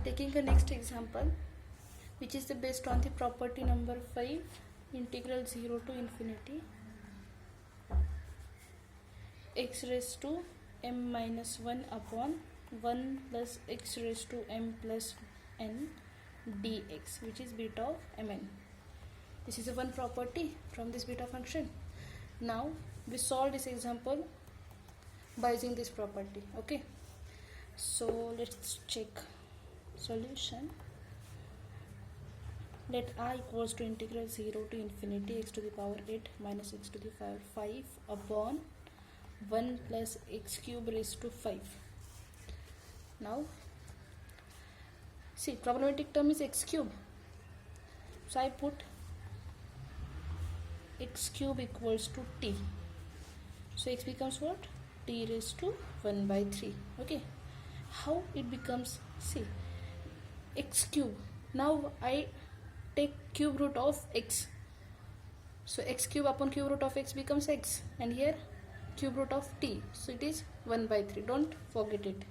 taking the next example, which is based on the property number 5, integral 0 to infinity x raised to m minus 1 upon 1 plus x raised to m plus n dx, which is beta of mn. This is a one property from this beta function. Now we solve this example by using this property. Okay, so let's check solution. Let I equals to integral 0 to infinity x to the power 8 minus x to the power 5 upon 1 plus x cube raised to 5. Now see, problematic term is x cube, so I put x cube equals to t, so x becomes what? T raised to 1 by 3. Okay, how it becomes? See, x cube, now I take cube root of x, so x cube upon cube root of x becomes x, and here cube root of t, so it is 1 by 3. Don't forget it.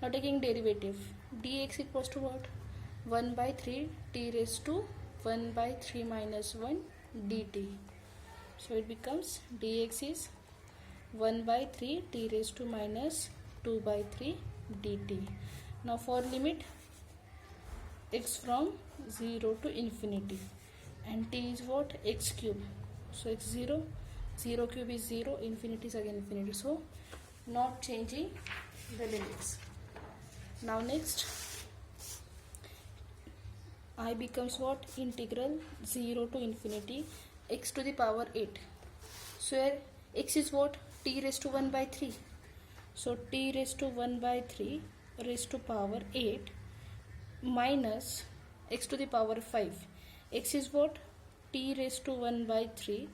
Now taking derivative, dx equals to what? 1 by 3 t raised to 1 by 3 minus 1 dt, so it becomes dx is 1 by 3 t raised to minus 2 by 3 dt. Now for limit x from 0 to infinity, and t is what? X cube, so x 0, 0 cube is 0, infinity is again infinity, so not changing the limits. Now next I becomes what? Integral 0 to infinity x to the power 8. So here x is what? T raised to 1 by 3, so t raised to 1 by 3 raised to power 8 minus x to the power 5. X is what? T raised to 1 by 3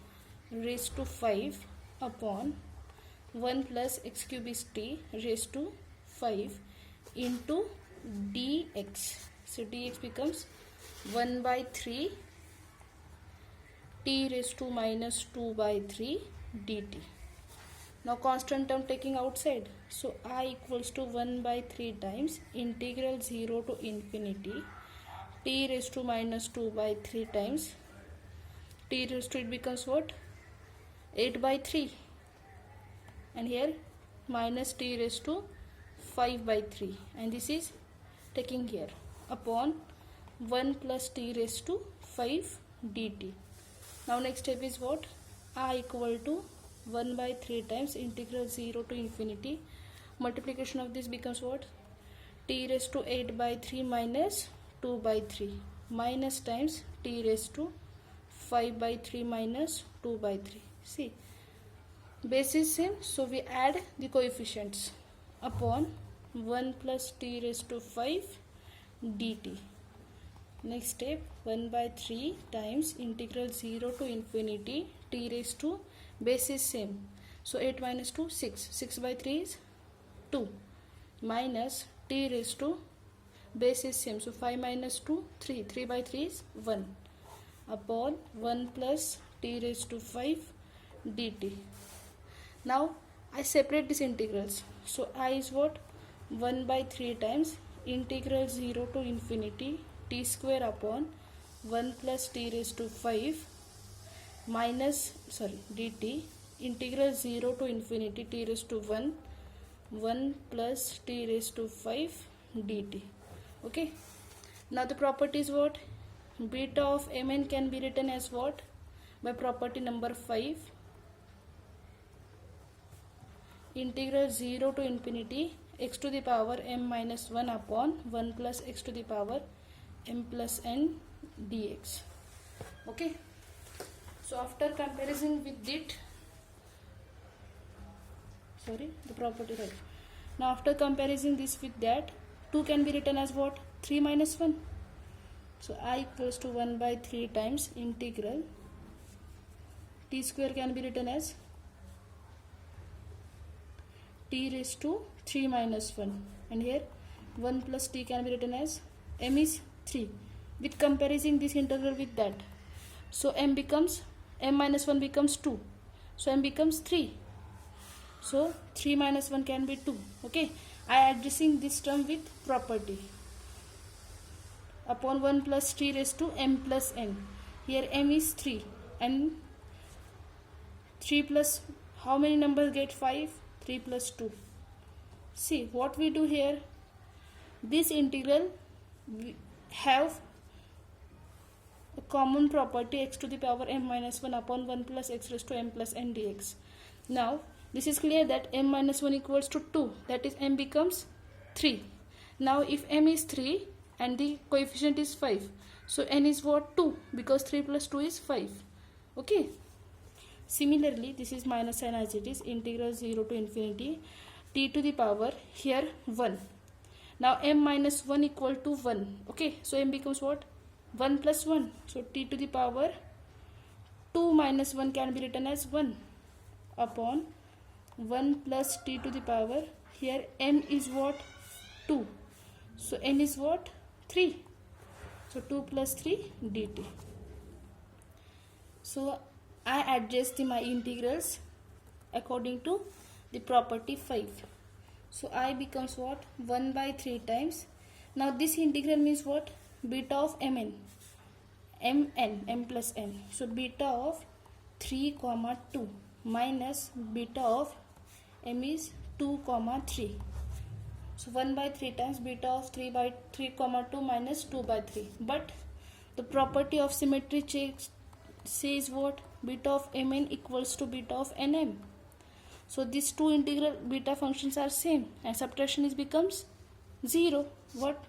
raised to 5 upon 1 plus x cube is t raised to 5 into dx. So dx becomes 1 by 3 t raised to minus 2 by 3 dt. Now constant term taking outside, so I equals to 1 by 3 times integral 0 to infinity t raised to minus 2 by 3 times t raised to, it becomes what? 8 by 3, and here minus t raised to 5 by 3, and this is taking here upon 1 plus t raised to 5 dt. Now next step is what? I equal to 1 by 3 times integral 0 to infinity, multiplication of this becomes what? T raised to 8 by 3 minus 2 by 3 minus times t raised to 5 by 3 minus 2 by 3. See, base is same, so we add the coefficients upon 1 plus t raised to 5 dt. Next step, 1 by 3 times integral 0 to infinity t raised to, base is same, so 8 minus 2, 6, 6 by 3 is 2 minus t raised to, base is same, so 5 minus 2, 3, 3 by 3 is 1 upon 1 plus t raised to 5 dt. Now I separate these integrals, so I is what? 1 by 3 times integral 0 to infinity t square upon 1 plus t raised to 5 minus, dt, integral 0 to infinity t raised to 1 plus t raised to 5 dt. Okay, now the property is what? Beta of mn can be written as what? By property number 5, integral 0 to infinity x to the power m minus 1 upon 1 plus x to the power m plus n dx. Okay, so after comparison with it, the property, right? Now after comparison this with that, 2 can be written as what? 3 minus 1. So I equals to 1 by 3 times integral t square can be written as t raised to 3 minus 1, and here 1 plus t can be written as m is 3. With comparison this integral with that, so m becomes, m minus 1 becomes 2, so m becomes 3. So 3 minus 1 can be 2. Okay, I addressing this term with property. upon 1 plus t raised to m plus n. Here m is 3 and 3 plus how many numbers get 5? 3 plus 2. See what we do here. This integral we have a common property x to the power m minus 1 upon 1 plus x raised to m plus n dx. Now this is clear that m minus 1 equals to 2, that is m becomes 3. Now if m is 3 and the coefficient is 5, so n is what? 2, because 3 plus 2 is 5. Okay. Similarly, this is minus sign as it is, integral 0 to infinity t to the power here 1. Now m minus 1 equal to 1. Okay, so m becomes what? 1 plus 1. So t to the power 2 minus 1 can be written as 1 upon 1 plus t to the power here m is what? 2. So n is what? 3. So 2 plus 3 dt. So I adjust my integrals according to the property 5. So I becomes what? 1 by 3 times. Now this integral means what? Beta of mn. M plus n. So beta of 3 comma 2 minus beta of m is 2 comma 3. So 1 by 3 times beta of 3 by 3 comma 2 minus 2 by 3. But the property of symmetry says what? Beta of mn equals to beta of nm. So these two integral beta functions are same and subtraction is becomes 0. What?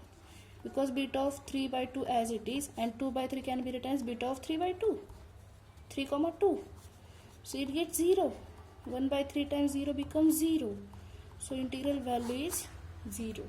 Because beta of 3 by 2 as it is and 2 by 3 can be written as beta of 3 by 2. 3 comma 2. So it gets 0. 1 by 3 times 0 becomes 0. So integral value is 0.